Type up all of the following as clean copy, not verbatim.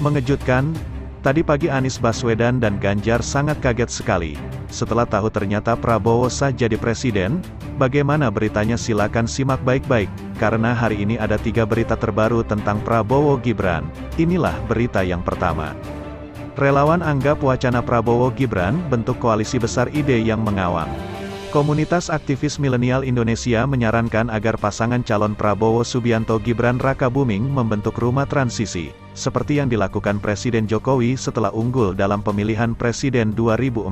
Mengejutkan, tadi pagi Anies Baswedan dan Ganjar sangat kaget sekali. Setelah tahu ternyata Prabowo sah jadi presiden, bagaimana beritanya silakan simak baik-baik, karena hari ini ada 3 berita terbaru tentang Prabowo Gibran. Inilah berita yang pertama. Relawan anggap wacana Prabowo Gibran bentuk koalisi besar ide yang mengawang. Komunitas aktivis milenial Indonesia menyarankan agar pasangan calon Prabowo Subianto Gibran Rakabuming membentuk rumah transisi, seperti yang dilakukan Presiden Jokowi setelah unggul dalam pemilihan Presiden 2014.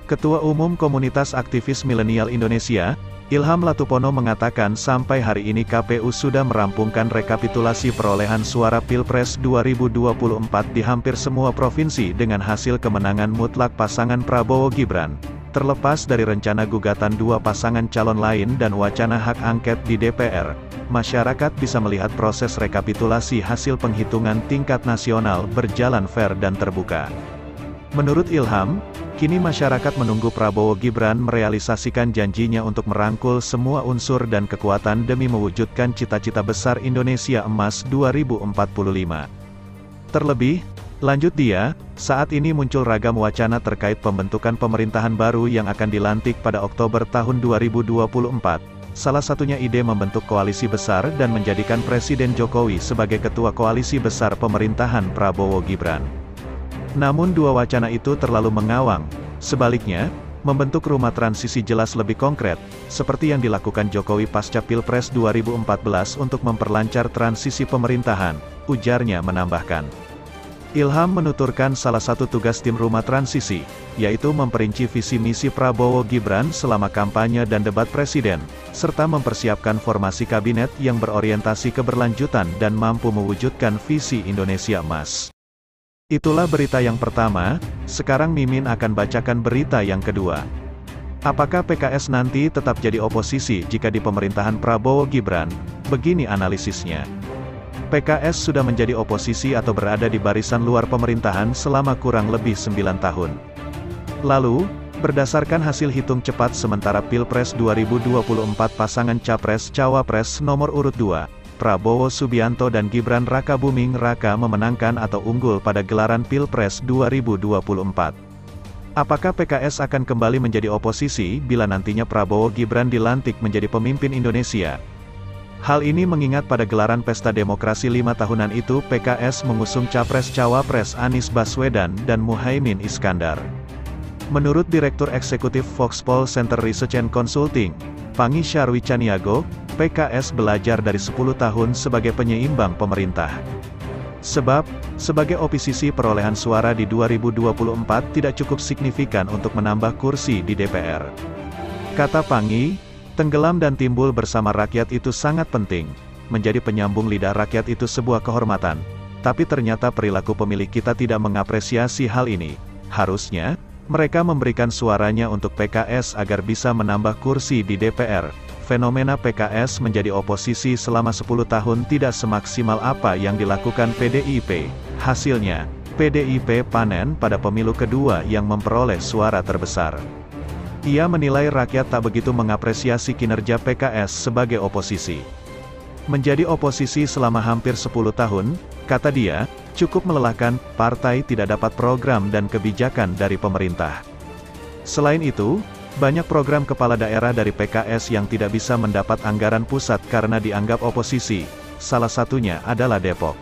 Ketua Umum Komunitas Aktivis Milenial Indonesia, Ilham Latupono mengatakan sampai hari ini KPU sudah merampungkan rekapitulasi perolehan suara Pilpres 2024 di hampir semua provinsi dengan hasil kemenangan mutlak pasangan Prabowo Gibran. Terlepas dari rencana gugatan 2 pasangan calon lain dan wacana hak angket di DPR, masyarakat bisa melihat proses rekapitulasi hasil penghitungan tingkat nasional berjalan fair dan terbuka. Menurut Ilham, kini masyarakat menunggu Prabowo Gibran merealisasikan janjinya untuk merangkul semua unsur dan kekuatan demi mewujudkan cita-cita besar Indonesia Emas 2045. Terlebih, lanjut dia, saat ini muncul ragam wacana terkait pembentukan pemerintahan baru yang akan dilantik pada Oktober tahun 2024. Salah satunya ide membentuk koalisi besar dan menjadikan Presiden Jokowi sebagai ketua koalisi besar pemerintahan Prabowo Gibran. Namun 2 wacana itu terlalu mengawang. Sebaliknya, membentuk rumah transisi jelas lebih konkret, seperti yang dilakukan Jokowi pasca Pilpres 2014 untuk memperlancar transisi pemerintahan, ujarnya menambahkan. Ilham menuturkan salah satu tugas tim rumah transisi, yaitu memperinci visi misi Prabowo Gibran selama kampanye dan debat presiden, serta mempersiapkan formasi kabinet yang berorientasi keberlanjutan dan mampu mewujudkan visi Indonesia Emas. Itulah berita yang pertama, sekarang Mimin akan bacakan berita yang kedua. Apakah PKS nanti tetap jadi oposisi jika di pemerintahan Prabowo Gibran? Begini analisisnya. PKS sudah menjadi oposisi atau berada di barisan luar pemerintahan selama kurang lebih 9 tahun. Lalu, berdasarkan hasil hitung cepat sementara Pilpres 2024 pasangan Capres-Cawapres nomor urut 2, Prabowo Subianto dan Gibran Rakabuming Raka memenangkan atau unggul pada gelaran Pilpres 2024. Apakah PKS akan kembali menjadi oposisi bila nantinya Prabowo Gibran dilantik menjadi pemimpin Indonesia? Hal ini mengingat pada gelaran Pesta Demokrasi 5 tahunan itu PKS mengusung Capres-Cawapres Anies Baswedan dan Muhaimin Iskandar. Menurut Direktur Eksekutif Foxpol Center Research and Consulting, Pangi Syarwi Caniago, PKS belajar dari 10 tahun sebagai penyeimbang pemerintah. Sebab, sebagai oposisi perolehan suara di 2024 tidak cukup signifikan untuk menambah kursi di DPR. Kata Pangi, tenggelam dan timbul bersama rakyat itu sangat penting. Menjadi penyambung lidah rakyat itu sebuah kehormatan. Tapi ternyata perilaku pemilih kita tidak mengapresiasi hal ini. Harusnya, mereka memberikan suaranya untuk PKS agar bisa menambah kursi di DPR. Fenomena PKS menjadi oposisi selama 10 tahun tidak semaksimal apa yang dilakukan PDIP. Hasilnya, PDIP panen pada pemilu kedua yang memperoleh suara terbesar. Ia menilai rakyat tak begitu mengapresiasi kinerja PKS sebagai oposisi. Menjadi oposisi selama hampir 10 tahun, kata dia, cukup melelahkan, partai tidak dapat program dan kebijakan dari pemerintah. Selain itu, banyak program kepala daerah dari PKS yang tidak bisa mendapat anggaran pusat karena dianggap oposisi, salah satunya adalah Depok.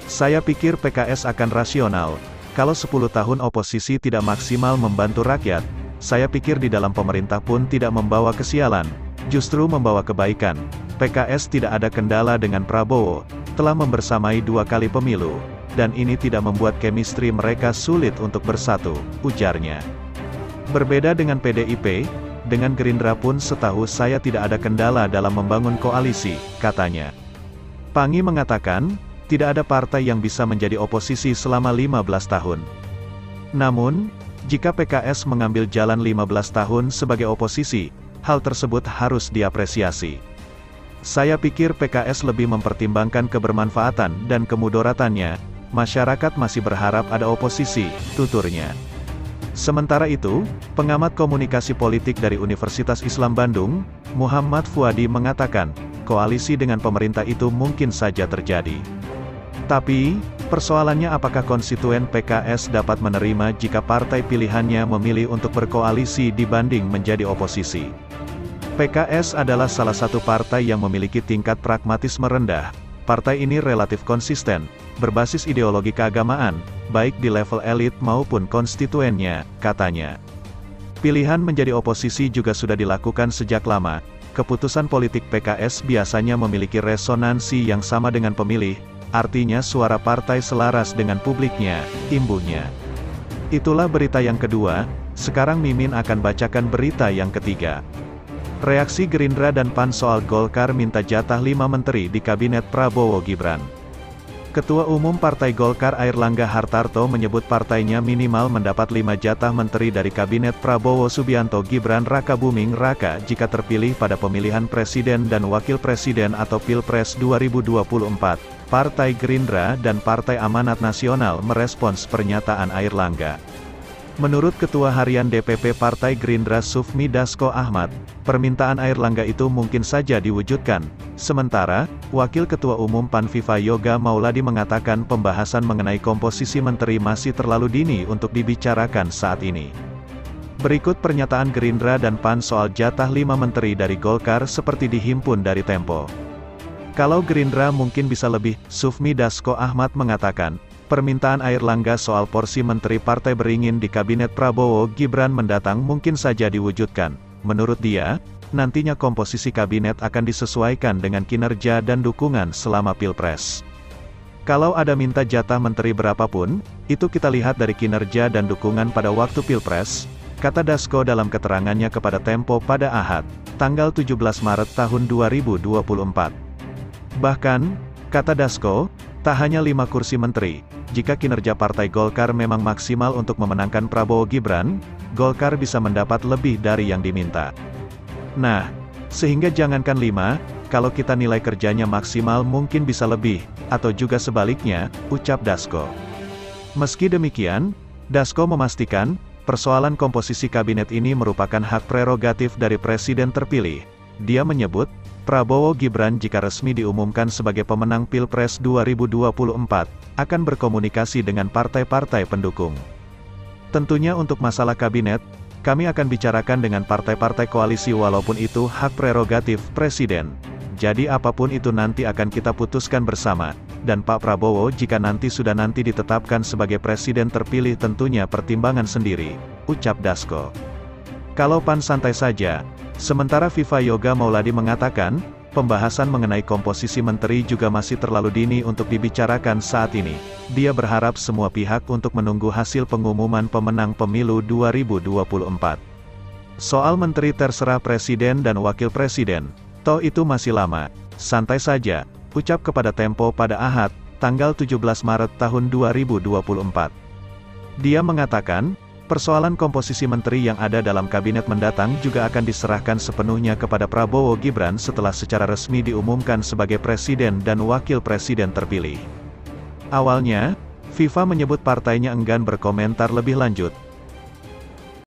Saya pikir PKS akan rasional, kalau 10 tahun oposisi tidak maksimal membantu rakyat, saya pikir di dalam pemerintah pun tidak membawa kesialan, justru membawa kebaikan. PKS tidak ada kendala dengan Prabowo, telah membersamai 2 kali pemilu, dan ini tidak membuat chemistry mereka sulit untuk bersatu, ujarnya. Berbeda dengan PDIP, dengan Gerindra pun setahu saya tidak ada kendala dalam membangun koalisi, katanya. Pangi mengatakan, tidak ada partai yang bisa menjadi oposisi selama 15 tahun. Namun, jika PKS mengambil jalan 15 tahun sebagai oposisi, hal tersebut harus diapresiasi. Saya pikir PKS lebih mempertimbangkan kebermanfaatan dan kemudaраtannya, masyarakat masih berharap ada oposisi, tuturnya. Sementara itu, pengamat komunikasi politik dari Universitas Islam Bandung, Muhammad Fuadi mengatakan, koalisi dengan pemerintah itu mungkin saja terjadi. Tapi, Persoalannya apakah konstituen PKS dapat menerima jika partai pilihannya memilih untuk berkoalisi dibanding menjadi oposisi. PKS adalah salah satu partai yang memiliki tingkat pragmatisme rendah. Partai ini relatif konsisten, berbasis ideologi keagamaan, baik di level elit maupun konstituennya, katanya. Pilihan menjadi oposisi juga sudah dilakukan sejak lama. Keputusan politik PKS biasanya memiliki resonansi yang sama dengan pemilih, artinya suara partai selaras dengan publiknya, imbuhnya. Itulah berita yang kedua, sekarang Mimin akan bacakan berita yang ketiga. Reaksi Gerindra dan PAN soal Golkar minta jatah 5 menteri di Kabinet Prabowo Gibran. Ketua Umum Partai Golkar Airlangga Hartarto menyebut partainya minimal mendapat 5 jatah menteri dari Kabinet Prabowo Subianto Gibran Rakabuming Raka jika terpilih pada pemilihan Presiden dan Wakil Presiden atau Pilpres 2024. Partai Gerindra dan Partai Amanat Nasional merespons pernyataan Airlangga. Menurut Ketua Harian DPP Partai Gerindra Sufmi Dasko Ahmad, permintaan Airlangga itu mungkin saja diwujudkan. Sementara, Wakil Ketua Umum PAN Viva Yoga Mauladi mengatakan pembahasan mengenai komposisi menteri masih terlalu dini untuk dibicarakan saat ini. Berikut pernyataan Gerindra dan PAN soal jatah 5 menteri dari Golkar seperti dihimpun dari Tempo. Kalau Gerindra mungkin bisa lebih, Sufmi Dasko Ahmad mengatakan, permintaan Airlangga soal porsi menteri partai beringin di Kabinet Prabowo Gibran mendatang mungkin saja diwujudkan. Menurut dia, nantinya komposisi kabinet akan disesuaikan dengan kinerja dan dukungan selama Pilpres. Kalau ada minta jatah menteri berapapun, itu kita lihat dari kinerja dan dukungan pada waktu Pilpres, kata Dasko dalam keterangannya kepada Tempo pada Ahad, tanggal 17 Maret tahun 2024. Bahkan, kata Dasko, tak hanya 5 kursi menteri, jika kinerja Partai Golkar memang maksimal untuk memenangkan Prabowo Gibran, Golkar bisa mendapat lebih dari yang diminta. Nah, sehingga jangankan 5, kalau kita nilai kerjanya maksimal mungkin bisa lebih, atau juga sebaliknya, ucap Dasko. Meski demikian, Dasko memastikan, persoalan komposisi kabinet ini merupakan hak prerogatif dari Presiden terpilih. Dia menyebut, Prabowo Gibran jika resmi diumumkan sebagai pemenang Pilpres 2024, akan berkomunikasi dengan partai-partai pendukung. Tentunya untuk masalah kabinet, kami akan bicarakan dengan partai-partai koalisi walaupun itu hak prerogatif Presiden. Jadi apapun itu nanti akan kita putuskan bersama, dan Pak Prabowo jika nanti sudah ditetapkan sebagai Presiden terpilih tentunya pertimbangan sendiri, ucap Dasko. Kalau PAN santai saja. Sementara Viva Yoga Mauladi mengatakan, pembahasan mengenai komposisi menteri juga masih terlalu dini untuk dibicarakan saat ini. Dia berharap semua pihak untuk menunggu hasil pengumuman pemenang pemilu 2024. Soal menteri terserah Presiden dan Wakil Presiden, toh itu masih lama, santai saja, ucap kepada Tempo pada Ahad, tanggal 17 Maret tahun 2024. Dia mengatakan, persoalan komposisi menteri yang ada dalam kabinet mendatang juga akan diserahkan sepenuhnya kepada Prabowo Gibran setelah secara resmi diumumkan sebagai Presiden dan Wakil Presiden terpilih. Awalnya, Viva menyebut partainya enggan berkomentar lebih lanjut,